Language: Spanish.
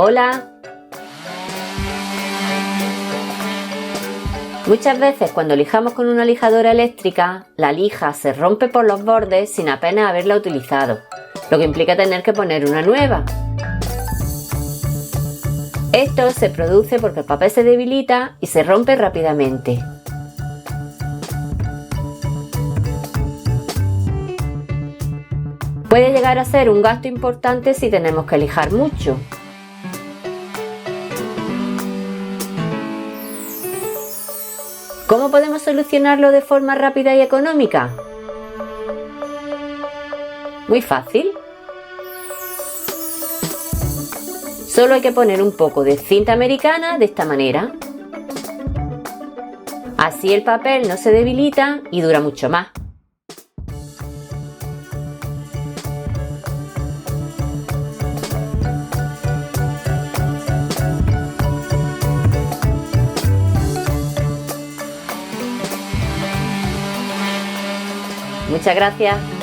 Hola. Muchas veces cuando lijamos con una lijadora eléctrica, la lija se rompe por los bordes sin apenas haberla utilizado, lo que implica tener que poner una nueva. Esto se produce porque el papel se debilita y se rompe rápidamente. Puede llegar a ser un gasto importante si tenemos que lijar mucho. ¿Cómo podemos solucionarlo de forma rápida y económica? Muy fácil. Solo hay que poner un poco de cinta americana de esta manera. Así el papel no se debilita y dura mucho más. Muchas gracias.